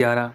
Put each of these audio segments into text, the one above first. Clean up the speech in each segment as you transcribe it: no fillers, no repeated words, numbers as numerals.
11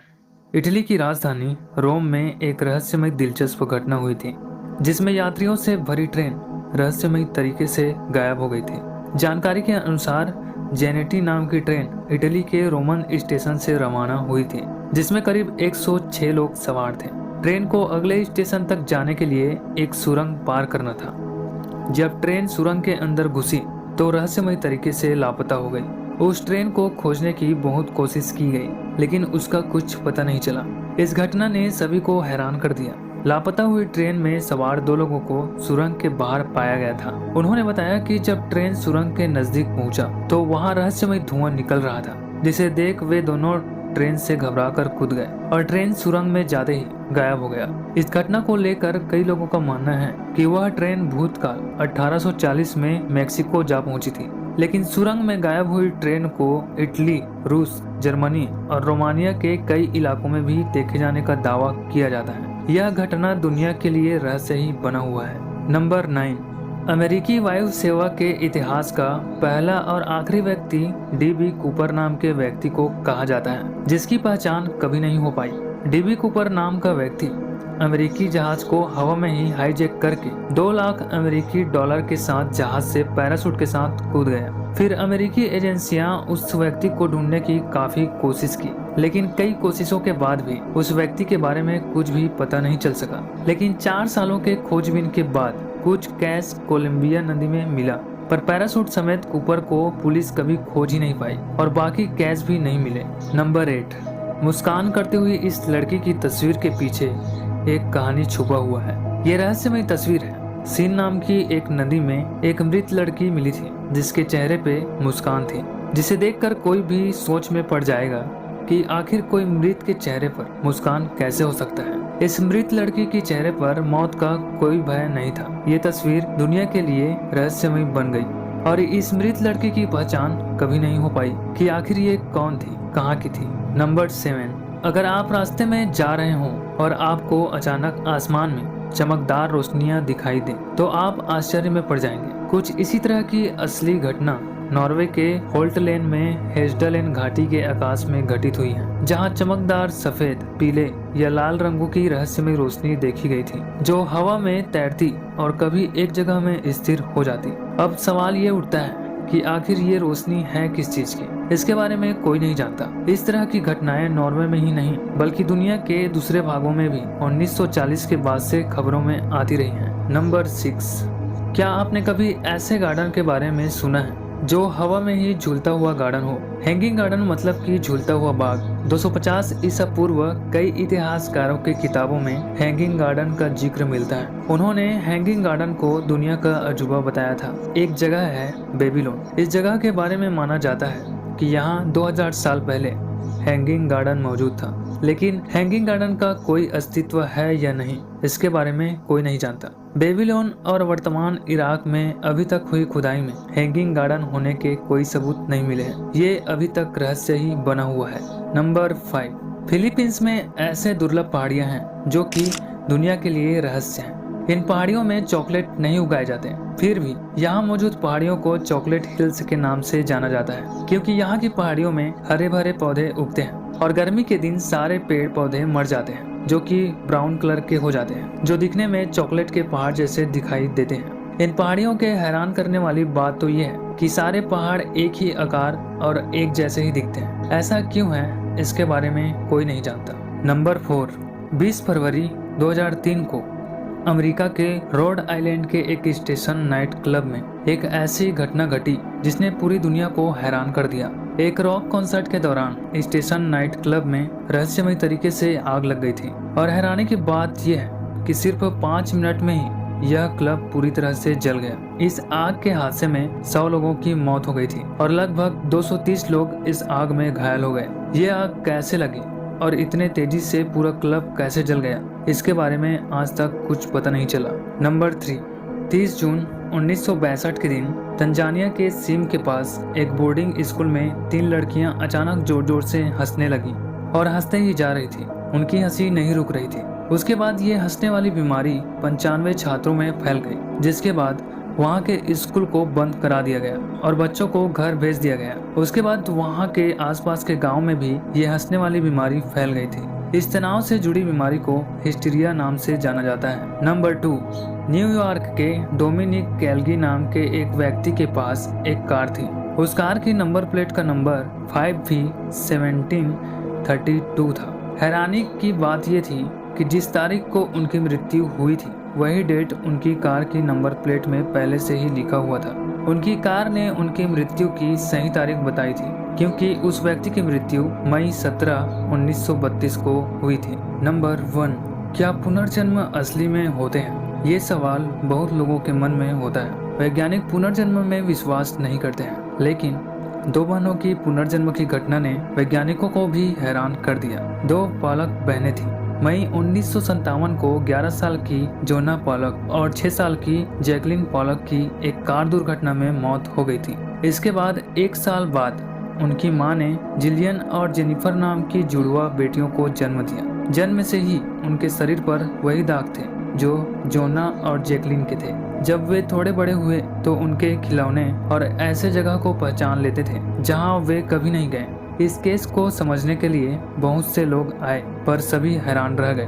Italy की राजधानी रोम में एक रहस्यमय दिलचस्प घटना हुई थी, जिसमें यात्रियों से भरी ट्रेन रहस्यमय तरीके से गायब हो गई थी। जानकारी के अनुसार जेनेटी नाम की ट्रेन इटली के रोमन स्टेशन से रवाना हुई थी, जिसमें करीब 106 लोग सवार थे। ट्रेन को अगले स्टेशन तक जाने के लिए एक सुरंग पार करना था। जब ट्रेन सुरंग के अंदर घुसी तो रहस्यमय तरीके से लापता हो गई। उस ट्रेन को खोजने की बहुत कोशिश की गई, लेकिन उसका कुछ पता नहीं चला। इस घटना ने सभी को हैरान कर दिया। लापता हुई ट्रेन में सवार 2 लोगों को सुरंग के बाहर पाया गया था। उन्होंने बताया कि जब ट्रेन सुरंग के नजदीक पहुंचा तो वहां रहस्यमय धुआं निकल रहा था, जिसे देख वे दोनों ट्रेन से घबराकर कूद गए और ट्रेन सुरंग में जाते ही गायब हो गया। इस घटना को लेकर कई लोगों का मानना है कि वह ट्रेन भूतकाल 1840 में मेक्सिको जा पहुंची थी, लेकिन सुरंग में गायब हुई ट्रेन को इटली, रूस, जर्मनी और रोमानिया के कई इलाकों में भी देखे जाने का दावा किया जाता है। यह घटना दुनिया के लिए रहस्य ही बना हुआ है। नंबर 9 अमेरिकी वायु सेवा के इतिहास का पहला और आखिरी व्यक्ति डी.बी. कूपर नाम के व्यक्ति को कहा जाता है, जिसकी पहचान कभी नहीं हो पाई। डी.बी. कूपर नाम का व्यक्ति अमेरिकी जहाज को हवा में ही हाईजैक करके 2 लाख अमेरिकी डॉलर के साथ जहाज से पैराशूट के साथ कूद गया। फिर अमेरिकी एजेंसियां उस व्यक्ति को ढूंढने की काफी कोशिश की, लेकिन कई कोशिशों के बाद भी उस व्यक्ति के बारे में कुछ भी पता नहीं चल सका। लेकिन 4 सालों के खोजबीन के बाद कुछ कैश कोलंबिया नदी में मिला, पर पैराशूट समेत कूपर को पुलिस कभी खोज ही नहीं पाई और बाकी कैश भी नहीं मिले। नंबर 8 मुस्कान करती हुई इस लड़की की तस्वीर के पीछे एक कहानी छुपा हुआ है। ये रहस्यमय तस्वीर है। सीन नाम की एक नदी में एक मृत लड़की मिली थी, जिसके चेहरे पे मुस्कान थी, जिसे देखकर कोई भी सोच में पड़ जाएगा कि आखिर कोई मृत के चेहरे पर मुस्कान कैसे हो सकता है। इस मृत लड़की के चेहरे पर मौत का कोई भय नहीं था। ये तस्वीर दुनिया के लिए रहस्यमय बन गई और इस मृत लड़की की पहचान कभी नहीं हो पाई कि आखिर ये कौन थी, कहाँ की थी। नंबर 7 अगर आप रास्ते में जा रहे हो और आपको अचानक आसमान में चमकदार रोशनियां दिखाई दें, तो आप आश्चर्य में पड़ जाएंगे। कुछ इसी तरह की असली घटना नॉर्वे के होल्टलेन में हेस्डलेन घाटी के आकाश में घटित हुई है, जहां चमकदार सफेद, पीले या लाल रंगों की रहस्यमय रोशनी देखी गई थी, जो हवा में तैरती और कभी एक जगह में स्थिर हो जाती। अब सवाल ये उठता है कि आखिर ये रोशनी है किस चीज की? इसके बारे में कोई नहीं जानता। इस तरह की घटनाएं नॉर्वे में ही नहीं बल्कि दुनिया के दूसरे भागों में भी 1940 के बाद से खबरों में आती रही हैं। नंबर 6 क्या आपने कभी ऐसे गार्डन के बारे में सुना है जो हवा में ही झूलता हुआ गार्डन हो? हैंगिंग गार्डन मतलब कि झूलता हुआ बाग। 250 ईसा पूर्व कई इतिहासकारों के किताबों में हैंगिंग गार्डन का जिक्र मिलता है। उन्होंने हैंगिंग गार्डन को दुनिया का अजूबा बताया था। एक जगह है बेबीलोन। इस जगह के बारे में माना जाता है कि यहाँ 2000 साल पहले हैंगिंग गार्डन मौजूद था, लेकिन हैंगिंग गार्डन का कोई अस्तित्व है या नहीं, इसके बारे में कोई नहीं जानता। बेबीलोन और वर्तमान इराक में अभी तक हुई खुदाई में हैंगिंग गार्डन होने के कोई सबूत नहीं मिले हैं। ये अभी तक रहस्य ही बना हुआ है। नंबर 5 फिलीपींस में ऐसे दुर्लभ पहाड़ियां हैं जो कि दुनिया के लिए रहस्य हैं। इन पहाड़ियों में चॉकलेट नहीं उगाए जाते, फिर भी यहाँ मौजूद पहाड़ियों को चॉकलेट हिल्स के नाम से जाना जाता है, क्योंकि यहाँ की पहाड़ियों में हरे भरे पौधे उगते हैं और गर्मी के दिन सारे पेड़ पौधे मर जाते हैं, जो कि ब्राउन कलर के हो जाते हैं, जो दिखने में चॉकलेट के पहाड़ जैसे दिखाई देते हैं। इन पहाड़ियों के हैरान करने वाली बात तो ये है कि सारे पहाड़ एक ही आकार और एक जैसे ही दिखते हैं। ऐसा क्यों है, इसके बारे में कोई नहीं जानता। नंबर 4 20 फरवरी 2003 को अमेरिका के रोड आइलैंड के एक स्टेशन नाइट क्लब में एक ऐसी घटना घटी जिसने पूरी दुनिया को हैरान कर दिया। एक रॉक कॉन्सर्ट के दौरान स्टेशन नाइट क्लब में रहस्यमय तरीके से आग लग गई थी और हैरानी की बात यह है कि सिर्फ 5 मिनट में ही यह क्लब पूरी तरह से जल गया। इस आग के हादसे में 100 लोगों की मौत हो गई थी और लगभग 230 लोग इस आग में घायल हो गए। ये आग कैसे लगी और इतने तेजी से पूरा क्लब कैसे जल गया, इसके बारे में आज तक कुछ पता नहीं चला। नंबर 3 30 जून 1962 के दिन तंजानिया के सीम के पास एक बोर्डिंग स्कूल में 3 लड़कियां अचानक जोर जोर से हंसने लगी और हंसते ही जा रही थी। उनकी हंसी नहीं रुक रही थी। उसके बाद ये हंसने वाली बीमारी 95 छात्रों में फैल गई, जिसके बाद वहाँ के स्कूल को बंद करा दिया गया और बच्चों को घर भेज दिया गया। उसके बाद वहाँ के आसपास के गांव में भी ये हंसने वाली बीमारी फैल गई थी। इस तनाव से जुड़ी बीमारी को हिस्टीरिया नाम से जाना जाता है। नंबर 2, न्यूयॉर्क के डोमिनिक कैल्गी नाम के एक व्यक्ति के पास एक कार थी। उस कार की नंबर प्लेट का नंबर 5V1732 था। हैरानी की बात यह थी कि जिस तारीख को उनकी मृत्यु हुई थी वही डेट उनकी कार की नंबर प्लेट में पहले से ही लिखा हुआ था। उनकी कार ने उनकी मृत्यु की सही तारीख बताई थी क्योंकि उस व्यक्ति की मृत्यु मई 17, 1932 को हुई थी। नंबर 1, क्या पुनर्जन्म असली में होते हैं? ये सवाल बहुत लोगों के मन में होता है। वैज्ञानिक पुनर्जन्म में विश्वास नहीं करते हैं, लेकिन 2 बहनों की पुनर्जन्म की घटना ने वैज्ञानिकों को भी हैरान कर दिया। 2 पॉलक बहनें थीं। मई 1957 को 11 साल की जोना पॉलक और 6 साल की जैकलिन पॉलक की एक कार दुर्घटना में मौत हो गई थी। इसके बाद 1 साल बाद उनकी मां ने जिलियन और जेनिफर नाम की जुड़वा बेटियों को जन्म दिया। जन्म से ही उनके शरीर पर वही दाग थे जो जोना और जैकलिन के थे। जब वे थोड़े बड़े हुए तो उनके खिलौने और ऐसे जगह को पहचान लेते थे जहां वे कभी नहीं गए। इस केस को समझने के लिए बहुत से लोग आए, पर सभी हैरान रह गए।